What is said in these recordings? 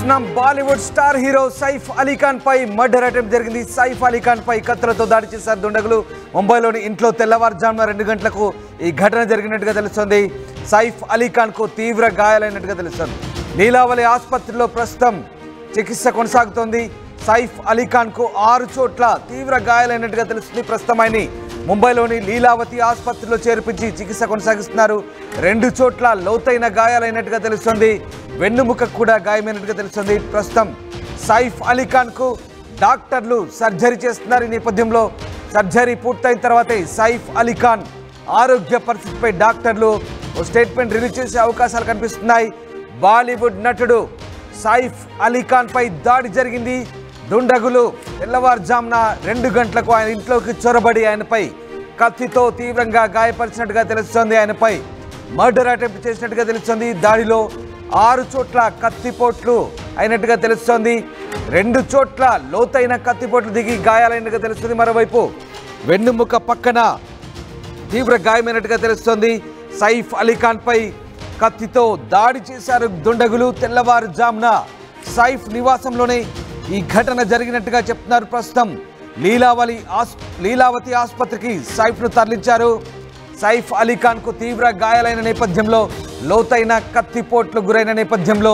చూస్తున్నాం Bollywood star hero Saif Ali Khan పై murder attempt జరిగింది. సైఫ్ అలీ ఖాన్ పై కత్తులతో దాడి చేశారు దుండగులు. ముంబైలోని ఇంట్లో తెల్లవారుజామున 2 గంటలకు ఈ ఘటన జరిగినట్టుగా తెలుస్తోంది. సైఫ్ అలీ ఖాన్ కు తీవ్ర గాయాలైనట్టుగా తెలుస్తోంది. లీలావతి ఆసుపత్రిలో ప్రస్తుతం చికిత్స కొనసాగుతోంది. సైఫ్ అలీ ఖాన్ కు 6 చోట్ల తీవ్ర గాయాలైనట్టుగా తెలుస్తుంది. ప్రస్తుతం ఆయన ముంబైలోని లీలావతి ఆసుపత్రిలో చేర్పించి చికిత్స కొనసాగిస్తున్నారు. 2 చోట్ల లోతైన గాయాలైనట్టుగా తెలుస్తుంది. వెన్నుముక కూడా గాయమైనట్టుగా తెలుస్తుంది. ప్రస్తుతం సైఫ్ అలీ ఖాన్ కు డాక్టర్లు సర్జరీ చేస్తున్నారు. ఈ నేపథ్యంలో సర్జరీ పూర్తయిన తర్వాతే సైఫ్ అలీ ఖాన్ ఆరోగ్య పరిస్థితిపై డాక్టర్లు స్టేట్మెంట్ రిలీజ్ చేసే అవకాశాలు కనిపిస్తున్నాయి. బాలీవుడ్ నటుడు సైఫ్ అలీ ఖాన్ పై దాడి జరిగింది. దుండగులు తెల్లవారుజామున 2 గంటలకు ఆయన ఇంట్లోకి చొరబడి ఆయనపై కత్తితో తీవ్రంగా గాయపరిచినట్టుగా తెలుస్తోంది. ఆయనపై మర్డర్ అటెంప్ట్ చేసినట్టుగా తెలుస్తోంది. దాడిలో 6 చోట్ల కత్తిపోట్లు అయినట్టుగా తెలుస్తోంది. 2 చోట్ల లోతైన కత్తిపోట్లు దిగి గాయాలైనట్టుగా తెలుస్తుంది. మరోవైపు వెన్నుముక పక్కన తీవ్ర గాయమైనట్టుగా తెలుస్తోంది. సైఫ్ అలీ ఖాన్ పై కత్తితో దాడి చేశారు దుండగులు. తెల్లవారుజామున సైఫ్ నివాసంలోనే ఈ ఘటన జరిగినట్టుగా చెప్తున్నారు. ప్రస్తుతం లీలావతి ఆసుపత్రికి సైఫ్ను తరలించారు. సైఫ్ అలీ ఖాన్ కు తీవ్ర గాయాలైన నేపథ్యంలో లోతైన కత్తిపోట్లు గురైన నేపథ్యంలో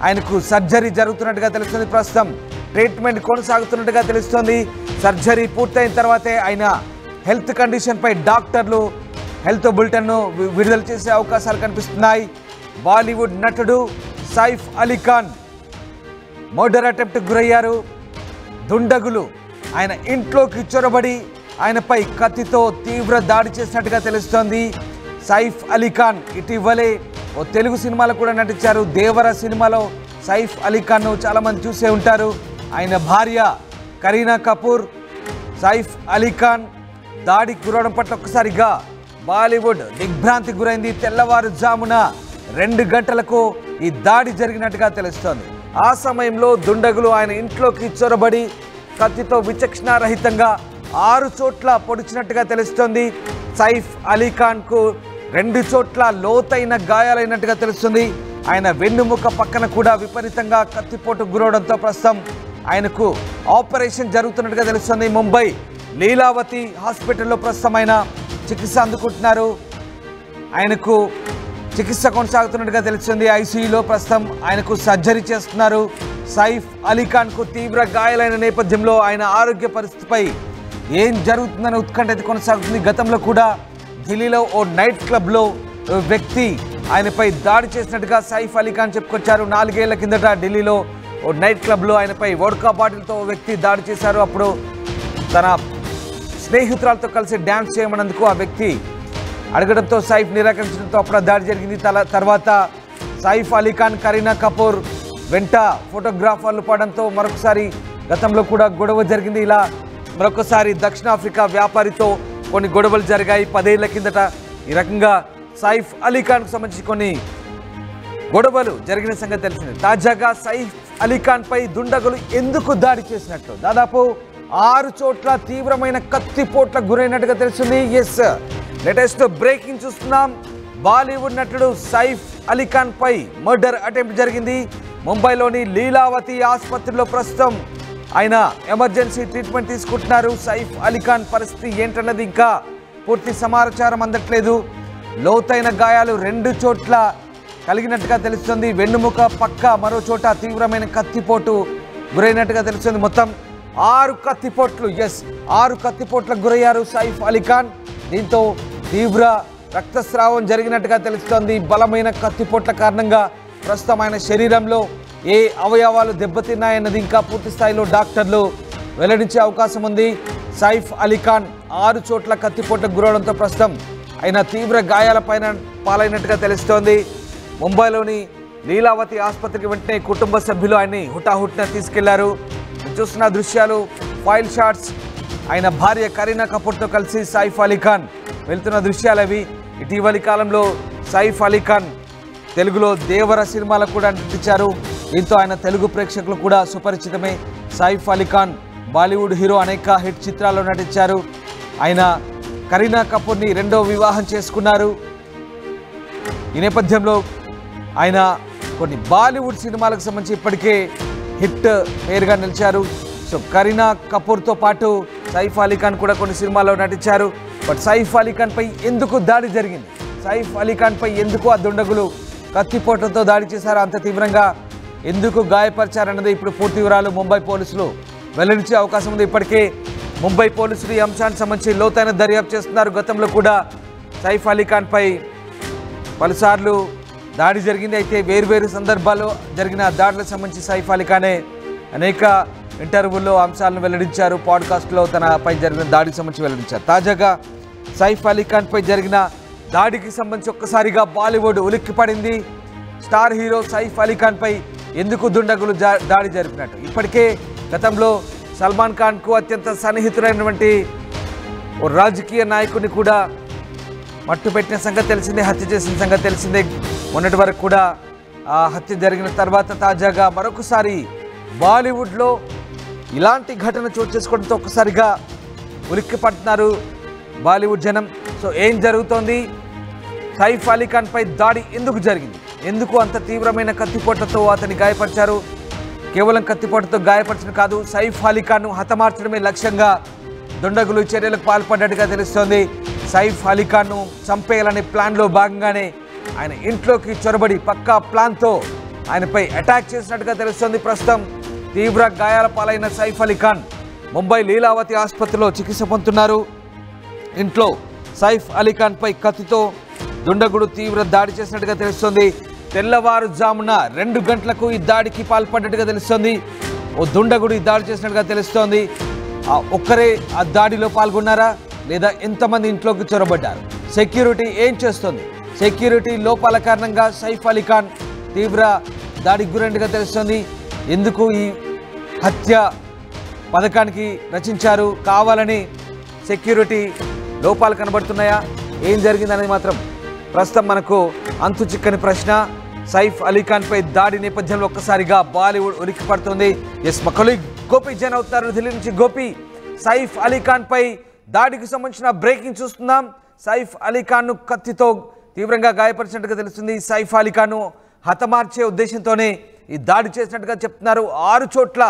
ఆయనకు సర్జరీ జరుగుతున్నట్టుగా తెలుస్తుంది. ప్రస్తుతం ట్రీట్మెంట్ కొనసాగుతున్నట్టుగా తెలుస్తోంది. సర్జరీ పూర్తయిన తర్వాతే ఆయన హెల్త్ కండిషన్ పై డాక్టర్లు హెల్త్ బులెటిన్ను విడుదల చేసే అవకాశాలు కనిపిస్తున్నాయి. బాలీవుడ్ నటుడు సైఫ్ అలీ ఖాన్ మర్డర్ అటెంప్ట్ గురయ్యారు. దుండగులు ఆయన ఇంట్లోకి చొరబడి ఆయనపై కత్తితో తీవ్ర దాడి చేసినట్టుగా తెలుస్తోంది. సైఫ్ అలీ ఖాన్ ఇటీవలే ఓ తెలుగు సినిమాలో కూడా నటించారు. దేవర సినిమాలో సైఫ్ అలీ ఖాన్ను చాలామంది చూసే ఉంటారు. ఆయన భార్య కరీనా కపూర్ సైఫ్ అలీ ఖాన్ దాడికి గురవడం పట్ల ఒక్కసారిగా బాలీవుడ్ దిగ్భ్రాంతి గురైంది. తెల్లవారుజామున 2 గంటలకు ఈ దాడి జరిగినట్టుగా తెలుస్తోంది. ఆ సమయంలో దుండగులు ఆయన ఇంట్లోకి చొరబడి కత్తితో విచక్షణారహితంగా 6 చోట్ల పొడిచినట్టుగా తెలుస్తోంది. సైఫ్ అలీ ఖాన్ కు 2 చోట్ల లోతైన గాయాలైనట్టుగా తెలుస్తుంది. ఆయన వెన్నుముక పక్కన కూడా విపరీతంగా కత్తిపోటు గురవడంతో ప్రస్తుతం ఆయనకు ఆపరేషన్ జరుగుతున్నట్టుగా తెలుస్తుంది. ముంబై లీలావతి హాస్పిటల్లో ప్రస్తుతం ఆయన చికిత్స అందుకుంటున్నారు. ఆయనకు చికిత్స కొనసాగుతున్నట్టుగా తెలుస్తుంది. ఐసీయూలో ప్రస్తుతం ఆయనకు సర్జరీ చేస్తున్నారు. సైఫ్ అలీ ఖాన్ కు తీవ్ర గాయాలైన నేపథ్యంలో ఆయన ఆరోగ్య పరిస్థితిపై ఏం జరుగుతుందనే ఉత్కంఠ కొనసాగుతుంది. గతంలో కూడా ఢిల్లీలో ఓ నైట్ క్లబ్లో వ్యక్తి ఆయనపై దాడి చేసినట్టుగా సైఫ్ అలీ ఖాన్ చెప్పుకొచ్చారు. 4 ఏళ్ల కిందట ఢిల్లీలో ఓ నైట్ క్లబ్లో ఆయనపై వోడ్కా బాటిల్తో ఓ వ్యక్తి దాడి చేశారు. అప్పుడు తన స్నేహితురాలతో కలిసి డ్యాన్స్ చేయమన్నందుకు ఆ వ్యక్తి అడగడంతో సైఫ్ నిరాకరించడంతో అప్పుడు దాడి జరిగింది. తర్వాత సైఫ్ అలీ ఖాన్ కరీనా కపూర్ వెంట ఫోటోగ్రాఫర్లు పడడంతో మరొకసారి గతంలో కూడా గొడవ జరిగింది. ఇలా మరొకసారి దక్షిణాఫ్రికా వ్యాపారితో కొన్ని గొడవలు జరిగాయి 10 ఏళ్ల కిందట. ఈ రకంగా సైఫ్ అలీ ఖాన్కు సంబంధించి కొన్ని గొడవలు జరిగిన సంగతి తెలిసింది. తాజాగా సైఫ్ అలీ ఖాన్ పై దుండగులు ఎందుకు దాడి చేసినట్టు దాదాపు 6 చోట్ల తీవ్రమైన కత్తిపోట్ల గురైనట్టుగా తెలుస్తుంది. ఎస్, లేటెస్ట్ బ్రేకింగ్ చూస్తున్నాం. బాలీవుడ్ నటుడు సైఫ్ అలీ ఖాన్ పై మర్డర్ అటెంప్ట్ జరిగింది. ముంబైలోని లీలావతి ఆసుపత్రిలో ప్రస్తుతం ఆయన ఎమర్జెన్సీ ట్రీట్మెంట్ తీసుకుంటున్నారు. సైఫ్ అలీ ఖాన్ పరిస్థితి ఏంటన్నది ఇంకా పూర్తి సమాచారం అందట్లేదు. లోతైన గాయాలు 2 చోట్ల కలిగినట్టుగా తెలుస్తుంది. వెన్నుముక పక్క మరో చోట తీవ్రమైన కత్తిపోటు గురైనట్టుగా తెలుస్తుంది. మొత్తం 6 కత్తిపోట్లు 6 కత్తిపోట్లకు గురయ్యారు సైఫ్ అలీ ఖాన్. దీంతో తీవ్ర రక్తస్రావం జరిగినట్టుగా తెలుస్తోంది. బలమైన కత్తిపోట్ల కారణంగా ప్రస్తుతం ఆయన శరీరంలో ఏ అవయవాలు దెబ్బతిన్నాయన్నది ఇంకా పూర్తి స్థాయిలో డాక్టర్లు వెల్లడించే అవకాశం ఉంది. సైఫ్ అలీ ఖాన్ 6 చోట్ల కత్తిపోట్లకు గురవడంతో ప్రస్తుతం ఆయన తీవ్ర గాయాల పాలైనట్టుగా తెలుస్తోంది. ముంబైలోని లీలావతి ఆసుపత్రికి వెంటనే కుటుంబ సభ్యులు ఆయన్ని హుటాహుటిన తీసుకెళ్లారు. చూస్తున్న దృశ్యాలు ఫైల్ షాట్స్. ఆయన భార్య కరీనా కపూర్తో కలిసి సైఫ్ అలీ ఖాన్ వెళ్తున్న దృశ్యాలు అవి. ఇటీవలి కాలంలో సైఫ్ అలీ ఖాన్ తెలుగులో దేవర సినిమాలో కూడా నటించారు. దీంతో ఆయన తెలుగు ప్రేక్షకులు కూడా సుపరిచితమే. సైఫ్ అలీ ఖాన్ బాలీవుడ్ హీరో, అనేక హిట్ చిత్రాల్లో నటించారు. ఆయన కరీనా కపూర్ని 2వ వివాహం చేసుకున్నారు. ఈ నేపథ్యంలో ఆయన కొన్ని బాలీవుడ్ సినిమాలకు సంబంధించి ఇప్పటికే హిట్ పేరుగా నిలిచారు. సో కరీనా కపూర్తో పాటు సైఫ్ అలీ ఖాన్ కూడా కొన్ని సినిమాల్లో నటించారు. బట్ సైఫ్ అలీ ఖాన్ పై ఎందుకు దాడి జరిగింది, సైఫ్ అలీ ఖాన్ పై ఎందుకు ఆ దుండగులు కత్తిపోట్లతో దాడి చేశారు, అంత తీవ్రంగా ఎందుకు గాయపరిచారన్నది ఇప్పుడు పూర్తి వివరాలు ముంబై పోలీసులు వెల్లడించే అవకాశం ఉంది. ఇప్పటికే ముంబై పోలీసులు ఈ అంశానికి సంబంధించి లోతైన దర్యాప్తు చేస్తున్నారు. గతంలో కూడా సైఫ్ అలీ ఖాన్ పై పలుసార్లు దాడి జరిగింది. అయితే వేర్వేరు సందర్భాల్లో జరిగిన దాడులకు సంబంధించి సైఫ్ అలీ ఖానే అనేక ఇంటర్వ్యూల్లో అంశాలను వెల్లడించారు. పాడ్కాస్ట్లో తనపై జరిగిన దాడికి సంబంధించి వెల్లడించారు. తాజాగా సైఫ్ అలీ ఖాన్ పై జరిగిన దాడికి సంబంధించి ఒక్కసారిగా బాలీవుడ్ ఉలిక్కిపడింది. స్టార్ హీరో సైఫ్ అలీ ఖాన్ పై ఎందుకు దుండగులు దాడి జరిపినట్టు ఇప్పటికే గతంలో సల్మాన్ ఖాన్కు అత్యంత సన్నిహితుడైనటువంటి ఓ రాజకీయ నాయకుడిని కూడా మట్టుపెట్టిన సంగతి తెలిసిందే, హత్య చేసిన సంగతి తెలిసిందే. మొన్నటి వరకు కూడా ఆ హత్య జరిగిన తర్వాత తాజాగా మరొకసారి బాలీవుడ్లో ఇలాంటి ఘటన చోటు చేసుకోవడంతో ఒక్కసారిగా ఉలిక్కి పడుతున్నారు బాలీవుడ్ జనం. సో ఏం జరుగుతోంది, సైఫ్ అలీ ఖాన్ పై దాడి ఎందుకు జరిగింది, ఎందుకు అంత తీవ్రమైన కత్తిపోట్లతో అతన్ని గాయపరిచారు, కేవలం కత్తిపోట్లతో గాయపరచడం కాదు, సైఫ్ అలీ ఖాన్ను హతమార్చడమే లక్ష్యంగా దుండగులు చర్యలకు పాల్పడ్డట్టుగా తెలుస్తోంది. సైఫ్ అలీ ఖాన్ను చంపేయాలనే ప్లాన్లో భాగంగానే ఆయన ఇంట్లోకి చొరబడి పక్కా ప్లాన్తో ఆయనపై అటాక్ చేసినట్టుగా తెలుస్తోంది. ప్రస్తుతం తీవ్ర గాయాల పాలైన సైఫ్ అలీ ఖాన్ ముంబై లీలావతి ఆసుపత్రిలో చికిత్స పొందుతున్నారు. ఇంట్లో సైఫ్ అలీ ఖాన్ పై కత్తితో దుండగుడు తీవ్ర దాడి చేసినట్టుగా తెలుస్తోంది. తెల్లవారుజామున 2 గంటలకు ఈ దాడికి పాల్పడ్డట్టుగా తెలుస్తోంది. ఓ దుండగుడు ఈ దాడి చేసినట్టుగా తెలుస్తోంది. ఒక్కరే ఆ దాడిలో పాల్గొన్నారా లేదా ఎంతమంది ఇంట్లోకి చొరబడ్డారు, సెక్యూరిటీ ఏం చేస్తోంది, సెక్యూరిటీ లోపాల కారణంగా సైఫ్ అలీ ఖాన్ తీవ్ర దాడికి గురైనట్టుగా తెలుస్తోంది. ఎందుకు ఈ హత్య పథకానికి రచించారు, కావాలని సెక్యూరిటీ లోపాలు కనబడుతున్నాయా, ఏం జరిగిందనేది మాత్రం ప్రస్తుతం మనకు అంతు చిక్కని ప్రశ్న. సైఫ్ అలీ ఖాన్ పై దాడి నేపథ్యంలో ఒక్కసారిగా బాలీవుడ్ ఉలిక్కి పడుతుంది. ఎస్ మా కొలీగ్ గోపి జైన్ అవుతారు ఢిల్లీ నుంచి. గోపి, సైఫ్ అలీ ఖాన్ పై దాడికి సంబంధించిన బ్రేకింగ్ చూస్తున్నాం. సైఫ్ అలీ ఖాన్ను కత్తితో తీవ్రంగా గాయపరిచినట్టుగా తెలుస్తుంది. సైఫ్ అలీ ఖాన్ను హతమార్చే ఉద్దేశంతోనే ఈ దాడి చేసినట్టుగా చెప్తున్నారు. 6 చోట్ల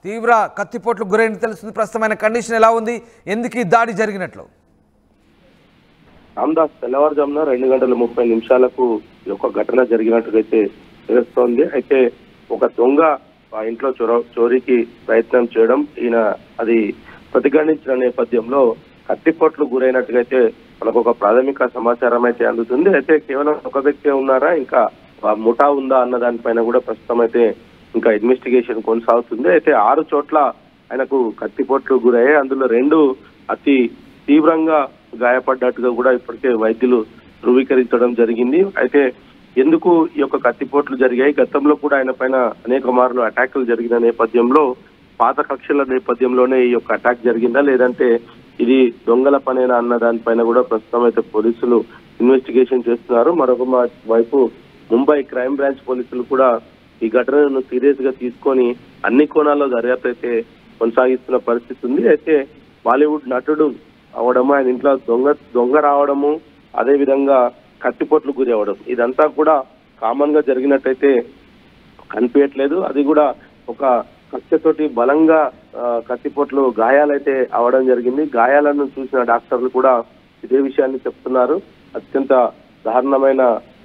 తీవ్ర కత్తిపోట్లు గురైన తెలుస్తుంది. ప్రస్తుతమైన కండిషన్ ఎలా ఉంది, ఎందుకు ఈ దాడి జరిగినట్లు? రామ్దాస్, తెల్లవారుజామున 2:30 ఈ యొక్క ఘటన జరిగినట్టుగైతే తెలుస్తోంది. అయితే ఒక దొంగ ఆ ఇంట్లో చోరీకి ప్రయత్నం చేయడం, ఈయన అది ప్రతిఘటించిన నేపథ్యంలో కత్తిపోట్లు గురైనట్టుగైతే మనకు ఒక ప్రాథమిక సమాచారం అయితే అందుతుంది. అయితే కేవలం ఒక వ్యక్తి ఉన్నారా, ఇంకా ముఠా ఉందా అన్న దానిపైన కూడా ప్రస్తుతం అయితే ఇంకా ఇన్వెస్టిగేషన్ కొనసాగుతుంది. అయితే 6 చోట్ల ఆయనకు కత్తిపోట్లు గురయ్యాయి. అందులో 2 అతి తీవ్రంగా గాయపడ్డట్టుగా కూడా ఇప్పటికే వైద్యులు ధృవీకరించడం జరిగింది. అయితే ఎందుకు ఈ యొక్క కత్తిపోట్లు జరిగాయి, గతంలో కూడా ఆయన పైన అనేక మార్లు అటాకులు జరిగిన నేపథ్యంలో పాత కక్షల నేపథ్యంలోనే ఈ యొక్క అటాక్ జరిగిందా, లేదంటే ఇది దొంగల పనేనా అన్న దానిపైన కూడా ప్రస్తుతం అయితే పోలీసులు ఇన్వెస్టిగేషన్ చేస్తున్నారు. మరొక వైపు ముంబై క్రైమ్ బ్రాంచ్ పోలీసులు కూడా ఈ ఘటనను సీరియస్ గా తీసుకొని అన్ని కోణాల్లో దర్యాప్తు అయితే కొనసాగిస్తున్న పరిస్థితి ఉంది. అయితే బాలీవుడ్ నటుడు అవడము, ఆయన ఇంట్లో దొంగ రావడము, అదే విధంగా కత్తిపోట్లు గురి అవ్వడం, ఇదంతా కూడా కామన్ గా జరిగినట్టయితే కనిపించట్లేదు. అది కూడా ఒక కత్తితోటి బలంగా కత్తిపోట్లు గాయాలైతే అవడం జరిగింది. గాయాలను చూసిన డాక్టర్లు కూడా ఇదే విషయాన్ని చెప్తున్నారు. అత్యంత దారుణమైన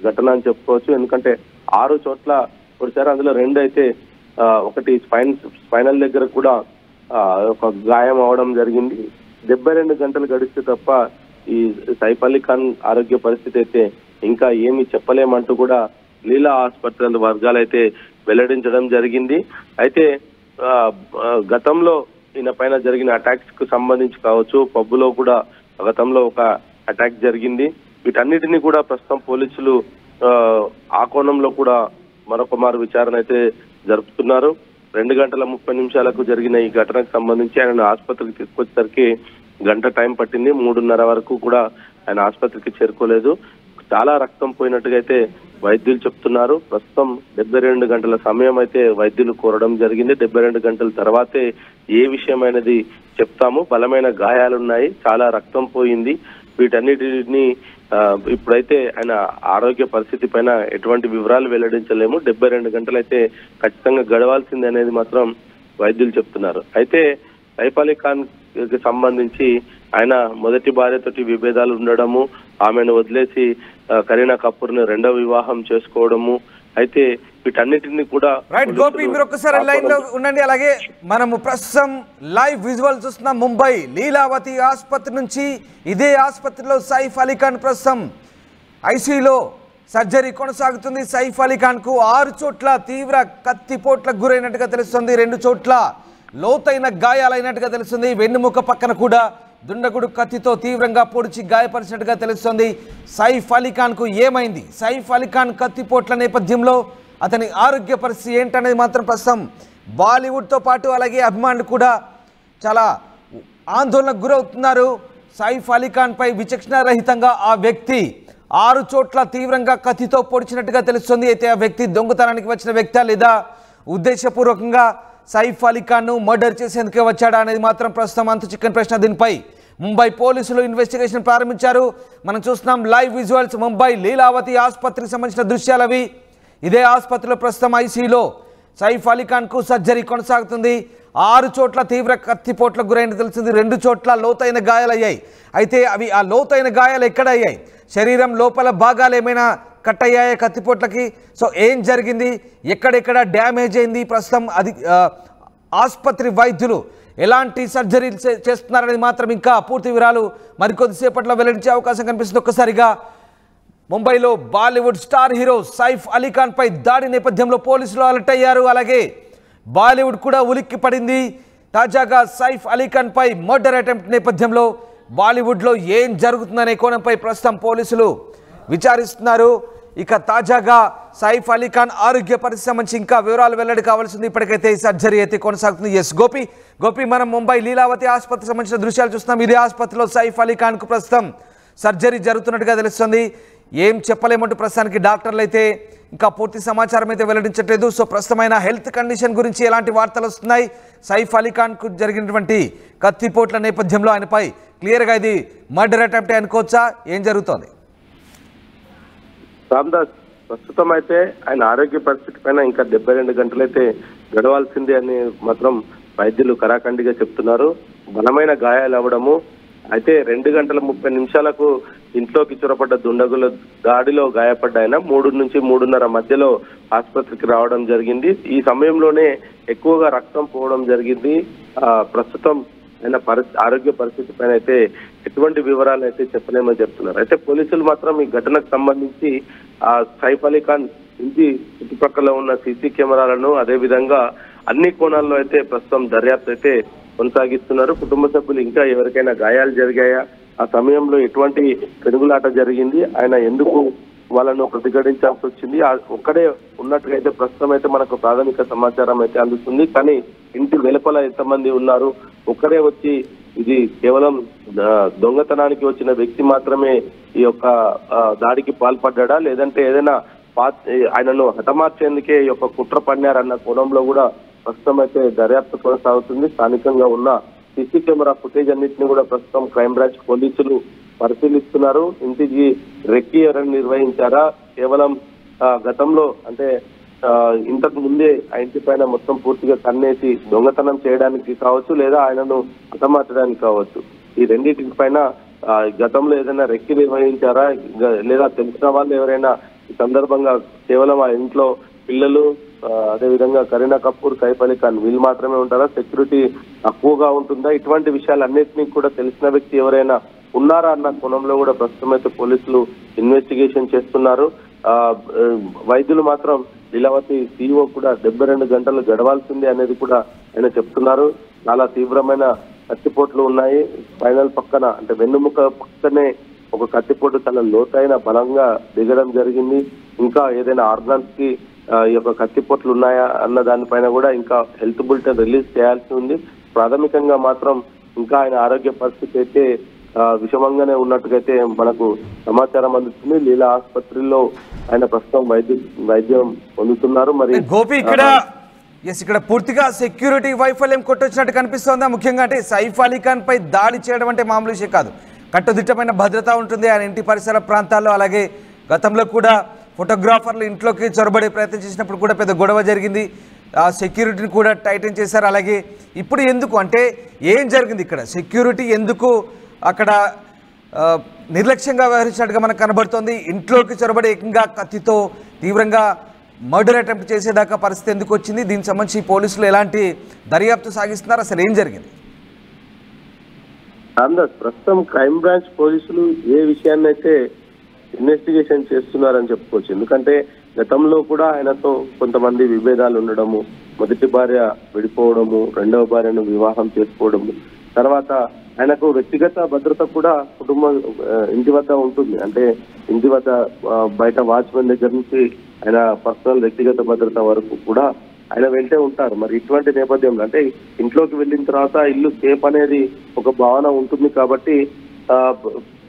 ఘటన అని చెప్పుకోవచ్చు. ఎందుకంటే 6 చోట్ల పొడిచారు. అందులో 2 అయితే ఒకటి స్పైనల్ దగ్గర కూడా ఒక గాయం అవడం జరిగింది. 72 గంటలు గడిస్తే తప్ప ఈ సైఫ్ అలీ ఖాన్ ఆరోగ్య పరిస్థితి అయితే ఇంకా ఏమి చెప్పలేమంటూ కూడా లీలా ఆసుపత్రి వర్గాలు అయితే వెల్లడించడం జరిగింది. అయితే గతంలో ఈయన పైన జరిగిన అటాక్స్ కు సంబంధించి కావచ్చు, పబ్బులో కూడా గతంలో ఒక అటాక్ జరిగింది. వీటన్నిటినీ కూడా ప్రస్తుతం పోలీసులు ఆ కోణంలో కూడా మరొక మారు విచారణ అయితే జరుపుతున్నారు. 2:30 జరిగిన ఈ ఘటనకు సంబంధించి ఆయన ఆసుపత్రికి తీసుకొచ్చేసరికి గంట టైం పట్టింది. 3:30 వరకు కూడా ఆయన ఆసుపత్రికి చేరుకోలేదు. చాలా రక్తం పోయినట్టుగా అయితే వైద్యులు చెప్తున్నారు. ప్రస్తుతం 72 గంటల సమయం అయితే వైద్యులు కోరడం జరిగింది. 72 గంటల తర్వాతే ఏ విషయమైనది చెప్తాము. బలమైన గాయాలున్నాయి, చాలా రక్తం పోయింది, వీటన్నిటిని ఇప్పుడైతే ఆయన ఆరోగ్య పరిస్థితి పైన ఎటువంటి వివరాలు వెల్లడించలేము. 72 గంటలైతే ఖచ్చితంగా గడవాల్సింది అనేది మాత్రం వైద్యులు చెప్తున్నారు. అయితే సైఫ్ అలీ ఖాన్ కి సంబంధించి ఆయన మొదటి భార్యతోటి విభేదాలు ఉండడము, ఆమెను వదిలేసి కరీనా కపూర్ ని రెండవ వివాహం చేసుకోవడము, అయితే వీటన్నిటిని కూడా రైట్ గోపి మీరు ఒక్కసారి లైన్ లో ఉండండి. అలాగే మనము ప్రస్తుతం లైవ్ విజువల్ చూస్తున్నాం ముంబై లీలావతి ఆసుపత్రి నుంచి. ఇదే ఆసుపత్రిలో సైఫ్ అలీ ఖాన్ ప్రస్తుతం ఐసీయూలో సర్జరీ కొనసాగుతుంది. సైఫ్ అలీ ఖాన్ కు 6 చోట్ల తీవ్ర కత్తిపోట్లకు గురైనట్టుగా తెలుస్తుంది. 2 చోట్ల లోతైన గాయాలైనట్టుగా తెలుస్తుంది. వెన్నుముక పక్కన కూడా దుండగుడు కత్తితో తీవ్రంగా పొడిచి గాయపరిచినట్టుగా తెలుస్తుంది. సైఫ్ అలీ ఖాన్ కు ఏమైంది? సైఫ్ అలీ ఖాన్ కత్తిపోట్ల నేపథ్యంలో అతని ఆరోగ్య పరిస్థితి ఏంటనేది మాత్రం ప్రస్తుతం బాలీవుడ్తో పాటు అలాగే అభిమానులు కూడా చాలా ఆందోళనకు గురవుతున్నారు. సైఫ్ అలీ ఖాన్ పై విచక్షణారహితంగా ఆ వ్యక్తి 6 చోట్ల తీవ్రంగా కత్తితో పొడిచినట్టుగా తెలుస్తుంది. అయితే ఆ వ్యక్తి దొంగతనానికి వచ్చిన వ్యక్తి లేదా ఉద్దేశపూర్వకంగా సైఫ్ అలీ ఖాన్ను మర్డర్ చేసేందుకే వచ్చాడా అనేది మాత్రం ప్రస్తుతం అంతు చిక్కని ప్రశ్న. దీనిపై ముంబై పోలీసులు ఇన్వెస్టిగేషన్ ప్రారంభించారు. మనం చూస్తున్నాం లైవ్ విజువల్స్ ముంబై లీలావతి ఆసుపత్రికి సంబంధించిన దృశ్యాలు అవి. ఇదే ఆసుపత్రిలో ప్రస్తుతం ఐసీయూలో సైఫ్ అలీ ఖాన్కు సర్జరీ కొనసాగుతుంది. 6 చోట్ల తీవ్ర కత్తిపోట్లకు గురైన తెలిసింది. 2 చోట్ల లోతైన గాయాలయ్యాయి. అయితే అవి ఆ లోతైన గాయాలు ఎక్కడ అయ్యాయి? శరీరం లోపల భాగాలు ఏమైనా కట్ అయ్యాయి కత్తిపోట్లకి? సో ఏం జరిగింది, ఎక్కడెక్కడ డ్యామేజ్ అయింది, ప్రస్తుతం అది ఆసుపత్రి వైద్యులు ఎలాంటి సర్జరీలు చేస్తున్నారనేది మాత్రం ఇంకా పూర్తి వివరాలు మరికొద్దిసేపట్లో వెల్లడించే అవకాశం కనిపిస్తుంది. ఒక్కసారిగా ముంబైలో బాలీవుడ్ స్టార్ హీరో సైఫ్ అలీ ఖాన్ పై దాడి నేపథ్యంలో పోలీసులు అలర్ట్ అయ్యారు. అలాగే బాలీవుడ్ కూడా ఉలిక్కి పడింది. తాజాగా సైఫ్ అలీ ఖాన్ పై మర్డర్ అటెంప్ట్ నేపథ్యంలో బాలీవుడ్లో ఏం జరుగుతుందనే కోణంపై ప్రస్తుతం పోలీసులు విచారిస్తున్నారు. ఇక తాజాగా సైఫ్ అలీ ఖాన్ ఆరోగ్య పరిస్థితి సంబంధించి ఇంకా వివరాలు వెల్లడి కావాల్సింది. ఇప్పటికైతే ఈ సర్జరీ అయితే కొనసాగుతుంది. ఎస్ గోపి మనం ముంబై లీలావతి ఆసుపత్రికి సంబంధించిన దృశ్యాలు చూస్తున్నాం. ఇదే ఆసుపత్రిలో సైఫ్ అలీ ఖాన్కు ప్రస్తుతం సర్జరీ జరుగుతున్నట్టుగా తెలుస్తుంది. ఏం చెప్పలేమంటూ ప్రస్తుతానికి డాక్టర్లు అయితే ఇంకా పూర్తి సమాచారం అయితే వెల్లడించట్లేదు. సో ప్రస్తుతమైన హెల్త్ కండిషన్ గురించి ఎలాంటి వార్తలు వస్తున్నాయి? సైఫ్ అలీ ఖాన్కు జరిగినటువంటి కత్తిపోట్ల నేపథ్యంలో ఆయనపై క్లియర్గా ఇది మర్డర్ అటెంప్ట్ అనుకోవచ్చా? ఏం జరుగుతోంది? రామ్దాస్, ప్రస్తుతం అయితే ఆయన ఆరోగ్య పరిస్థితి పైన ఇంకా 72 గంటలైతే గడవాల్సింది అని మాత్రం వైద్యులు కరాఖండిగా చెప్తున్నారు. బలమైన గాయాలు అవ్వడము, అయితే 2 గంటల 30 నిమిషాలకు ఇంట్లోకి చొరపడ్డ దుండగుల దాడిలో గాయపడ్డ ఆయన 3 నుంచి 3:30 మధ్యలో ఆసుపత్రికి రావడం జరిగింది. ఈ సమయంలోనే ఎక్కువగా రక్తం పోవడం జరిగింది. ప్రస్తుతం ఆయన ఆరోగ్య పరిస్థితి పైన అయితే ఎటువంటి వివరాలు అయితే చెప్పలేమని చెప్తున్నారు. అయితే పోలీసులు మాత్రం ఈ ఘటనకు సంబంధించి సైఫ్ అలీ ఖాన్ ఇంటి చుట్టుపక్కల ఉన్న సీసీ కెమెరాలను అదే విధంగా అన్ని కోణాల్లో అయితే ప్రస్తుతం దర్యాప్తు అయితే కొనసాగిస్తున్నారు. కుటుంబ సభ్యులు ఇంకా ఎవరికైనా గాయాలు జరిగాయా, ఆ సమయంలో ఎటువంటి పెనుగులాట జరిగింది, ఆయన ఎందుకు వాళ్ళను ప్రతిఘటించాల్సి వచ్చింది, ఒక్కడే ఉన్నట్టుగా అయితే ప్రస్తుతం అయితే మనకు ప్రాథమిక సమాచారం అయితే అందుతుంది. కానీ ఇంటి వెలుపల ఎంతమంది ఉన్నారు, ఒక్కడే వచ్చి ఇది కేవలం దొంగతనానికి వచ్చిన వ్యక్తి మాత్రమే ఈ యొక్క దాడికి పాల్పడ్డా, లేదంటే ఏదైనా ఆయనను హతమార్చేందుకే ఈ యొక్క కుట్ర పన్నారన్న కోణంలో కూడా ప్రస్తుతం అయితే దర్యాప్తు కొనసాగుతుంది. స్థానికంగా ఉన్న సీసీ కెమెరా ఫుటేజ్ అన్నింటినీ కూడా ప్రస్తుతం క్రైమ్ బ్రాంచ్ పోలీసులు పరిశీలిస్తున్నారు. ఇంటికి రెక్కి ఎవరైనా నిర్వహించారా, కేవలం గతంలో అంటే ఇంతకు ముందే ఆ ఇంటి పైన మొత్తం పూర్తిగా కన్నేసి దొంగతనం చేయడానికి కావచ్చు, లేదా ఆయనను హతమార్చడానికి కావచ్చు, ఈ రెండింటి పైన గతంలో ఏదైనా రెక్కి నిర్వహించారా, లేదా తెలిసిన వాళ్ళు ఎవరైనా ఈ సందర్భంగా కేవలం ఆ ఇంట్లో పిల్లలు అదేవిధంగా కరీనా కపూర్, సైఫ్ అలీ ఖాన్ వీళ్ళు మాత్రమే ఉంటారా, సెక్యూరిటీ తక్కువగా ఉంటుందా, ఇటువంటి విషయాలన్నింటినీ కూడా తెలిసిన వ్యక్తి ఎవరైనా ఉన్నారా అన్న కోణంలో కూడా ప్రస్తుతం అయితే పోలీసులు ఇన్వెస్టిగేషన్ చేస్తున్నారు. వైద్యులు మాత్రం లీలావతి సీఈఓ కూడా 72 గంటలు గడవాల్సిందే అనేది కూడా ఆయన చెప్తున్నారు. చాలా తీవ్రమైన కత్తిపోట్లు ఉన్నాయి. స్పైనల్ పక్కన అంటే వెన్నుముక పక్కనే ఒక కత్తిపోటు చాలా లోతైన బలంగా దిగడం జరిగింది. ఇంకా ఏదైనా ఆర్గాన్స్ కి ఈ యొక్క కత్తిపోట్లు ఉన్నాయా అన్న దానిపైన కూడా ఇంకా హెల్త్ బులెటిన్ రిలీజ్ చేయాల్సి ఉంది. ప్రాథమికంగా మాత్రం ఇంకా ఆయన ఆరోగ్య పరిస్థితి అయితే విషమంగానే ఉన్నట్టుగైతే మనకు సమాచారం అందుతుంది. లీలా ఆసుపత్రిలో ఆయన ప్రస్తుతం వైద్యం పొందుతున్నారు. మరి గోపి ఇక్కడ పూర్తిగా సెక్యూరిటీ వైఫల్యం కొట్టొచ్చినట్టు కనిపిస్తోందా? ముఖ్యంగా అంటే సైఫ్ అలీ ఖాన్ పై దాడి చేయడం అంటే మామూలు విషయం కాదు. కట్టుదిట్టమైన భద్రత ఉంటుంది ఆయన ఇంటి పరిసర ప్రాంతాల్లో. అలాగే గతంలో కూడా ఫోటోగ్రాఫర్లు ఇంట్లోకి చొరబడే ప్రయత్నం చేసినప్పుడు కూడా పెద్ద గొడవ జరిగింది. ఆ సెక్యూరిటీని కూడా టైటన్ చేశారు. అలాగే ఇప్పుడు ఎందుకు అంటే ఏం జరిగింది ఇక్కడ, సెక్యూరిటీ ఎందుకు అక్కడ నిర్లక్ష్యంగా వ్యవహరించినట్టుగా మనకు కనబడుతోంది. ఇంట్లోకి చొరబడి ఏకంగా కత్తితో తీవ్రంగా మర్డర్ అటెంప్ట్ చేసేదాకా పరిస్థితి ఎందుకు వచ్చింది, దీనికి సంబంధించి పోలీసులు ఎలాంటి దర్యాప్తు సాగిస్తున్నారు, అసలు ఏం జరిగింది? ప్రస్తుతం క్రైమ్ బ్రాంచ్ పోలీసులు ఏ విషయాన్ని అయితే ఇన్వెస్టిగేషన్ చేస్తున్నారని చెప్పుకోవచ్చు. ఎందుకంటే గతంలో కూడా ఆయనతో కొంతమంది విభేదాలు ఉండడము, మొదటి భార్య విడిపోవడము, రెండవ భార్యను వివాహం చేసుకోవడము, తర్వాత ఆయనకు వ్యక్తిగత భద్రత కూడా కుటుంబం ఇంటి వద్ద ఉంటుంది. అంటే ఇంటి వద్ద బయట వాచ్మెన్ దగ్గర నుంచి ఆయన పర్సనల్ వ్యక్తిగత భద్రత వరకు కూడా ఆయన వెళ్తే ఉంటారు. మరి ఇటువంటి నేపథ్యంలో అంటే ఇంట్లోకి వెళ్ళిన తర్వాత ఇల్లు సేఫ్ అనేది ఒక భావన ఉంటుంది కాబట్టి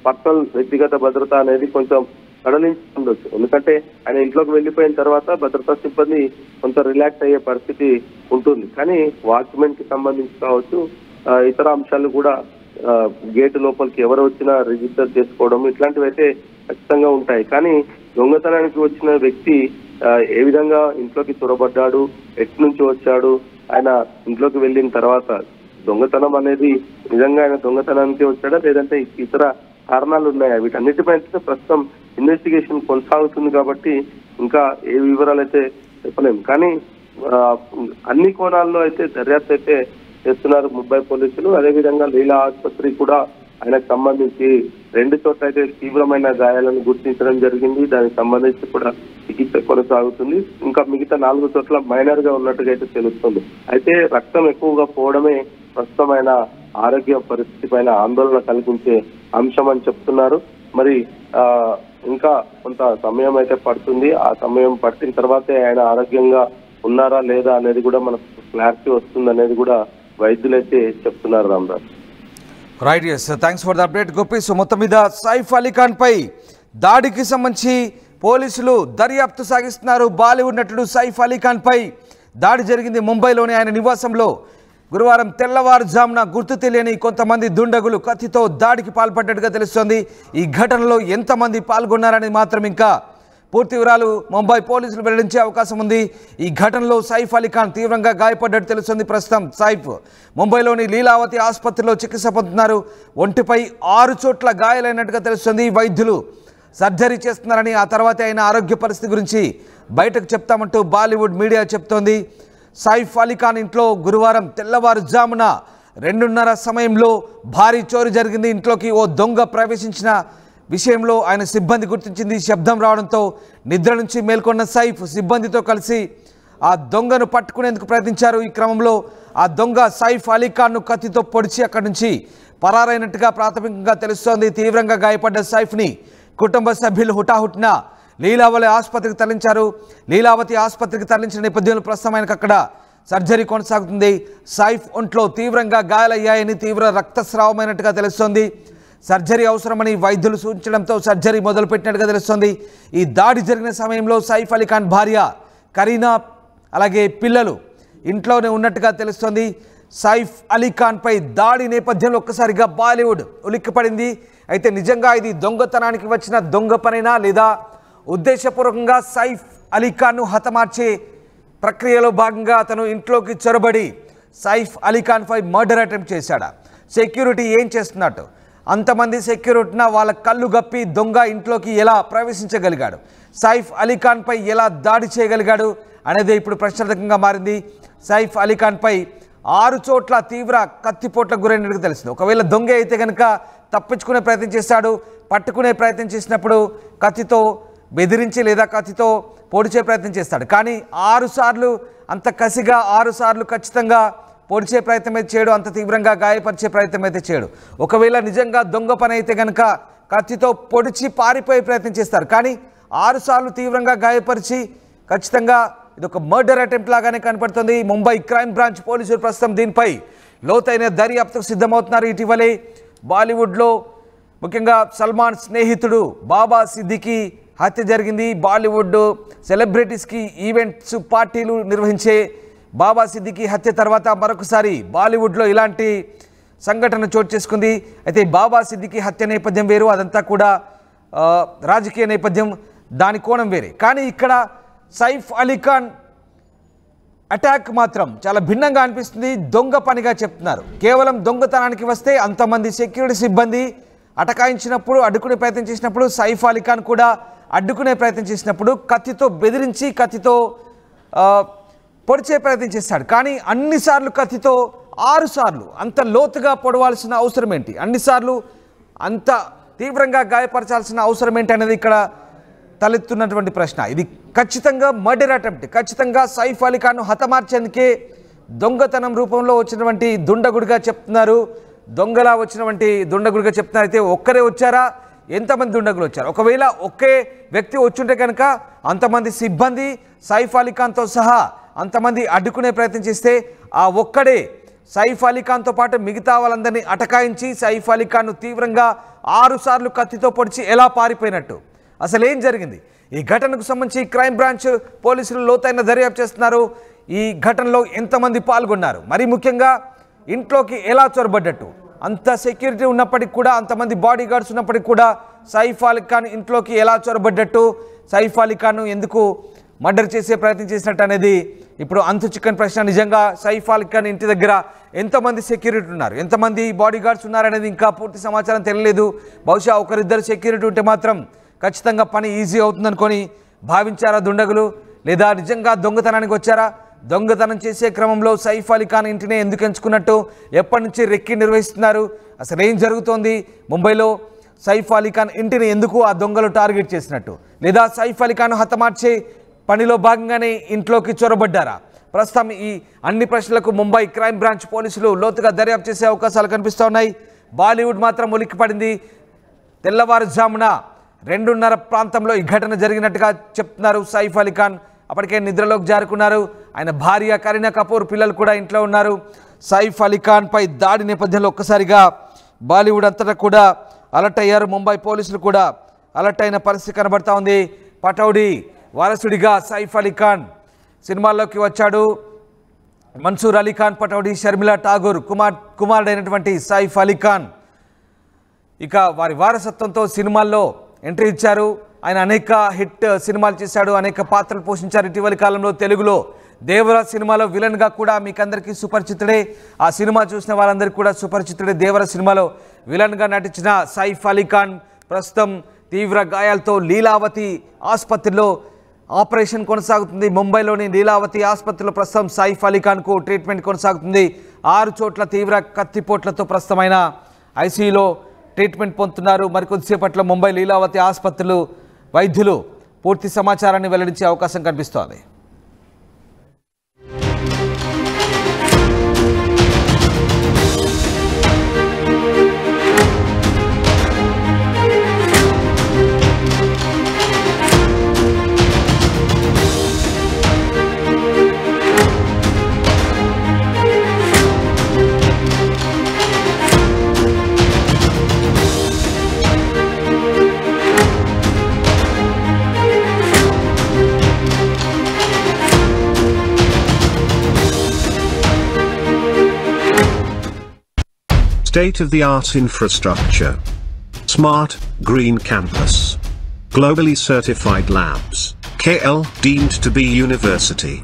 పర్సనల్ వ్యక్తిగత భద్రత అనేది కొంచెం సడలించి ఉండొచ్చు. ఎందుకంటే ఆయన ఇంట్లోకి వెళ్ళిపోయిన తర్వాత భద్రతా సిబ్బంది కొంత రిలాక్స్ అయ్యే పరిస్థితి ఉంటుంది. కానీ వాచ్మెన్ కి సంబంధించి కావచ్చు, ఇతర అంశాలు కూడా గేటు లోపలికి ఎవరు వచ్చినా రిజిస్టర్ చేసుకోవడం ఇట్లాంటివి అయితే ఖచ్చితంగా ఉంటాయి. కానీ దొంగతనానికి వచ్చిన వ్యక్తి ఏ విధంగా ఇంట్లోకి చొరబడ్డాడు, ఎటు నుంచి వచ్చాడు, ఆయన ఇంట్లోకి వెళ్ళిన తర్వాత దొంగతనం అనేది నిజంగా ఆయన దొంగతనానికి వచ్చాడా లేదంటే ఇతర కారణాలు ఉన్నాయా, వీటన్నిటిపై ప్రస్తుతం ఇన్వెస్టిగేషన్ కొనసాగుతుంది కాబట్టి ఇంకా ఏ వివరాలు అయితే చెప్పలేము. కానీ అన్ని కోణాల్లో అయితే దర్యాప్తు అయితే చేస్తున్నారు ముంబై పోలీసులు. అదేవిధంగా లీలా ఆసుపత్రి కూడా ఆయనకు సంబంధించి 2 చోట్ల అయితే తీవ్రమైన గాయాలను గుర్తించడం జరిగింది. దానికి సంబంధించి కూడా చికిత్స కొనసాగుతుంది. ఇంకా మిగతా 4 చోట్ల మైనర్ గా ఉన్నట్టుగా అయితే తెలుస్తుంది. అయితే రక్తం ఎక్కువగా పోవడమే ప్రస్తుతం ఆయన ఆరోగ్య పరిస్థితి పైన ఆందోళన కలిగించే అంశం అని చెప్తున్నారు. మరి ఇంకా కొంత సమయం అయితే పడుతుంది. ఆ సమయం పట్టిన తర్వాతే ఆయన ఆరోగ్యంగా ఉన్నారా లేదా అనేది కూడా మనకు క్లారిటీ వస్తుంది అనేది కూడా వైద్యులైతే చెప్తున్నారు. Ramadas right, yes, thanks for the update Gopi. So మొత్తం మీద సైఫ్ అలీ ఖాన్ పై దాడికి సంబంధించి పోలీసులు దర్యాప్తు సాగిస్తున్నారు. బాలీవుడ్ నటుడు సైఫ్ అలీ ఖాన్ పై దాడి జరిగింది ముంబైలోని ఆయన నివాసంలో. గురువారం తెల్లవారుజామున గుర్తు తెలియని కొంతమంది దుండగులు కత్తితో దాడికి పాల్పడ్డట్టుగా తెలుస్తోంది. ఈ ఘటనలో ఎంతమంది పాల్గొన్నారని మాత్రం ఇంకా పూర్తి వివరాలు ముంబై పోలీసులు వెల్లడించే అవకాశం ఉంది. ఈ ఘటనలో సైఫ్ అలీ ఖాన్ తీవ్రంగా గాయపడ్డట్టు తెలుస్తుంది. ప్రస్తుతం సైఫ్ ముంబైలోని లీలావతి ఆసుపత్రిలో చికిత్స పొందుతున్నారు. ఒంటిపై 6 చోట్ల గాయాలైనట్టుగా తెలుస్తుంది. వైద్యులు సర్జరీ చేస్తున్నారని, ఆ తర్వాత ఆయన ఆరోగ్య పరిస్థితి గురించి బయటకు చెప్తామంటూ బాలీవుడ్ మీడియా చెప్తోంది. సైఫ్ అలీ ఖాన్ ఇంట్లో గురువారం తెల్లవారుజామున 2:30 సమయంలో భారీ చోరీ జరిగింది. ఇంట్లోకి ఓ దొంగ ప్రవేశించిన విషయంలో ఆయన సిబ్బంది గుర్తించింది. శబ్దం రావడంతో నిద్ర నుంచి మేల్కొన్న సైఫ్ సిబ్బందితో కలిసి ఆ దొంగను పట్టుకునేందుకు ప్రయత్నించారు. ఈ క్రమంలో ఆ దొంగ సైఫ్ అలీ ఖాన్ను కత్తితో పొడిచి అక్కడి నుంచి పరారైనట్టుగా ప్రాథమికంగా తెలుస్తోంది. తీవ్రంగా గాయపడ్డ సైఫ్ని కుటుంబ సభ్యులు హుటాహుటిన లీలావతి ఆసుపత్రికి తరలించారు. లీలావతి ఆసుపత్రికి తరలించిన నేపథ్యంలో ప్రస్తుతం ఆయనకు అక్కడ సర్జరీ కొనసాగుతుంది. సైఫ్ ఒంట్లో తీవ్రంగా గాయాలయ్యాయని, తీవ్ర రక్తస్రావమైనట్టుగా తెలుస్తోంది. సర్జరీ అవసరమని వైద్యులు సూచించడంతో సర్జరీ మొదలుపెట్టినట్టుగా తెలుస్తోంది. ఈ దాడి జరిగిన సమయంలో సైఫ్ అలీ ఖాన్ భార్య కరీనా అలాగే పిల్లలు ఇంట్లోనే ఉన్నట్టుగా తెలుస్తోంది. సైఫ్ అలీ ఖాన్పై దాడి నేపథ్యంలో ఒక్కసారిగా బాలీవుడ్ ఉలిక్కిపడింది. అయితే నిజంగా ఇది దొంగతనానికి వచ్చిన దొంగ పనైనా లేదా ఉద్దేశపూర్వకంగా సైఫ్ అలీ ఖాన్ను హతమార్చే ప్రక్రియలో భాగంగా అతను ఇంట్లోకి చొరబడి సైఫ్ అలీ ఖాన్పై మర్డర్ అటెంప్ట్ చేశాడా? సెక్యూరిటీ ఏం చేస్తున్నట్టు? అంతమంది సెక్యూరిటీన వాళ్ళ కళ్ళు గప్పి దొంగ ఇంట్లోకి ఎలా ప్రవేశించగలిగాడు? సైఫ్ అలీ ఖాన్పై ఎలా దాడి చేయగలిగాడు అనేది ఇప్పుడు ప్రశ్నార్థకంగా మారింది. సైఫ్ అలీ ఖాన్పై 6 చోట్ల తీవ్ర కత్తిపోట్లకు గురైనట్టుగా తెలుస్తుంది. ఒకవేళ దొంగ అయితే కనుక తప్పించుకునే ప్రయత్నం చేశాడు. పట్టుకునే ప్రయత్నం చేసినప్పుడు కత్తితో బెదిరించి లేదా కత్తితో పొడిచే ప్రయత్నం చేస్తాడు. కానీ 6 సార్లు అంత కసిగా 6 సార్లు ఖచ్చితంగా పొడిచే ప్రయత్నం అయితే చేయడు, అంత తీవ్రంగా గాయపరిచే ప్రయత్నం అయితే చేయడు. ఒకవేళ నిజంగా దొంగ పని అయితే కనుక కత్తితో పొడిచి పారిపోయే ప్రయత్నం చేస్తారు. కానీ 6 సార్లు తీవ్రంగా గాయపరిచి ఖచ్చితంగా ఇది ఒక మర్డర్ అటెంప్ట్ లాగానే కనపడుతుంది. ముంబై క్రైమ్ బ్రాంచ్ పోలీసులు ప్రస్తుతం దీనిపై లోతైన దర్యాప్తుకు సిద్ధమవుతున్నారు. ఇటీవలే బాలీవుడ్లో ముఖ్యంగా సల్మాన్ స్నేహితుడు బాబా సిద్దికీ హత్య జరిగింది. బాలీవుడ్ సెలబ్రిటీస్కి ఈవెంట్స్ పార్టీలు నిర్వహించే బాబా సిద్దికీ హత్య తర్వాత మరొకసారి బాలీవుడ్లో ఇలాంటి సంఘటన చోటు చేసుకుంది. అయితే బాబా సిద్దికి హత్య నేపథ్యం వేరు, అదంతా కూడా రాజకీయ నేపథ్యం, దాని కోణం వేరే. కానీ ఇక్కడ సైఫ్ అలీఖాన్ అటాక్ మాత్రం చాలా భిన్నంగా అనిపిస్తుంది. దొంగ పనిగా చెప్తున్నారు. కేవలం దొంగతనానికి వస్తే అంతమంది సెక్యూరిటీ సిబ్బంది అటకాయించినప్పుడు, అడ్డుకునే ప్రయత్నం చేసినప్పుడు, సైఫ్ అలీఖాన్ కూడా అడ్డుకునే ప్రయత్నం చేసినప్పుడు కత్తితో బెదిరించి, కత్తితో పొడిచే ప్రయత్నం చేస్తాడు. కానీ అన్నిసార్లు కత్తితో 6 సార్లు అంత లోతుగా పొడవాల్సిన అవసరం ఏంటి, అన్నిసార్లు అంత తీవ్రంగా గాయపరచాల్సిన అవసరం ఏంటి అనేది ఇక్కడ తలెత్తున్నటువంటి ప్రశ్న. ఇది ఖచ్చితంగా మర్డర్ అటెంప్ట్. ఖచ్చితంగా సైఫ్ అలీఖాన్ను హతమార్చేందుకే దొంగతనం రూపంలో వచ్చినటువంటి దుండగుడిగా చెప్తున్నారు. దొంగలా వచ్చినటువంటి దుండగుడిగా చెప్తున్నారు. అయితే ఒక్కరే వచ్చారా, ఎంతమంది దుండగులు వచ్చారు? ఒకవేళ ఒకే వ్యక్తి వచ్చుంటే కనుక అంతమంది సిబ్బంది సైఫ్ అలీఖాన్తో సహా అంతమంది అడ్డుకునే ప్రయత్నం చేస్తే ఆ ఒక్కడే సైఫ్ అలీఖాన్తో పాటు మిగతా వాళ్ళందరినీ అటకాయించి సైఫ్ అలీఖాన్ను తీవ్రంగా 6 సార్లు కత్తితో పొడిచి ఎలా పారిపోయినట్టు? అసలు ఏం జరిగింది? ఈ ఘటనకు సంబంధించి క్రైమ్ బ్రాంచ్ పోలీసులు లోతైన దర్యాప్తు చేస్తున్నారు. ఈ ఘటనలో ఎంతమంది పాల్గొన్నారు, మరి ముఖ్యంగా ఇంట్లోకి ఎలా చొరబడ్డట్టు? అంత సెక్యూరిటీ ఉన్నప్పటికీ కూడా, అంతమంది బాడీ గార్డ్స్ ఉన్నప్పటికీ కూడా సైఫ్ అలీఖాన్ ఇంట్లోకి ఎలా చొరబడ్డట్టు, సైఫ్ అలీఖాన్ను ఎందుకు మర్డర్ చేసే ప్రయత్నం చేసినట్టు అనేది ఇప్పుడు అంతు చిక్కని ప్రశ్న. నిజంగా సైఫ్ అలీఖాన్ ఇంటి దగ్గర ఎంతమంది సెక్యూరిటీ ఉన్నారు, ఎంతమంది బాడీ గార్డ్స్ ఉన్నారనేది ఇంకా పూర్తి సమాచారం తెలియలేదు. బహుశా ఒకరిద్దరు సెక్యూరిటీ ఉంటే మాత్రం ఖచ్చితంగా పని ఈజీ అవుతుందనుకొని భావించారా దుండగులు, లేదా నిజంగా దొంగతనానికి వచ్చారా? దొంగతనం చేసే క్రమంలో సైఫ్ అలీఖాన్ ఇంటినే ఎందుకు ఎంచుకున్నట్టు, ఎప్పటి నుంచి రెక్కి నిర్వహిస్తున్నారు, అసలు ఏం జరుగుతోంది? ముంబైలో సైఫ్ అలీఖాన్ ఇంటిని ఎందుకు ఆ దొంగలు టార్గెట్ చేసినట్టు, లేదా సైఫ్ అలీఖాన్ హతమార్చే పనిలో భాగంగానే ఇంట్లోకి చొరబడ్డారా? ప్రస్తుతం ఈ అన్ని ప్రశ్నలకు ముంబై క్రైమ్ బ్రాంచ్ పోలీసులు లోతుగా దర్యాప్తు చేసే అవకాశాలు కనిపిస్తూ ఉన్నాయి. బాలీవుడ్ మాత్రం ఉలిక్కిపడింది. తెల్లవారుజామున 2:30 ప్రాంతంలో ఈ ఘటన జరిగినట్టుగా చెప్తున్నారు సైఫ్ అలీఖాన్. అప్పటికే నిద్రలోకి జారుకున్నారు. ఆయన భార్య కరీనా కపూర్, పిల్లలు కూడా ఇంట్లో ఉన్నారు. సైఫ్ అలీఖాన్ పై దాడి నేపథ్యంలో ఒక్కసారిగా బాలీవుడ్ అంతటా కూడా అలర్ట్ అయ్యారు. ముంబై పోలీసులు కూడా అలర్ట్ అయిన పరిస్థితి కనబడతా ఉంది. పటౌడీ వారసుడిగా సైఫ్ అలీఖాన్ సినిమాల్లోకి వచ్చాడు. మన్సూర్ అలీఖాన్ పటౌడీ, షర్మిలా ఠాగూర్ కుమారుడైనటువంటి సైఫ్ అలీఖాన్ ఇక వారి వారసత్వంతో సినిమాల్లో ఎంట్రీ ఇచ్చారు. ఆయన అనేక హిట్ సినిమాలు చేశాడు, అనేక పాత్రలు పోషించారు. ఇటీవలి కాలంలో తెలుగులో దేవరా సినిమాలో విలన్గా కూడా మీకు అందరికీ సుపరిచితుడే. ఆ సినిమా చూసిన వాళ్ళందరికీ కూడా సుపరిచితుడే. దేవరా సినిమాలో విలన్గా నటించిన సైఫ్ అలీఖాన్ ప్రస్తుతం తీవ్ర గాయాలతో లీలావతి ఆసుపత్రిలో ఆపరేషన్ కొనసాగుతుంది. ముంబైలోని లీలావతి ఆసుపత్రిలో ప్రస్తుతం సైఫ్ అలీఖాన్కు ట్రీట్మెంట్ కొనసాగుతుంది. 6 చోట్ల తీవ్ర కత్తిపోట్లతో ప్రస్తుతం ఆయన ఐసీయూలో ట్రీట్మెంట్ పొందుతున్నారు. మరికొద్దిసేపట్లో ముంబై లీలావతి ఆసుపత్రులు వైద్యులు పూర్తి సమాచారాన్ని వెల్లడించే అవకాశం కనిపిస్తోంది. State-of-the-art infrastructure. Smart, green campus. Globally certified labs. KL deemed to be university.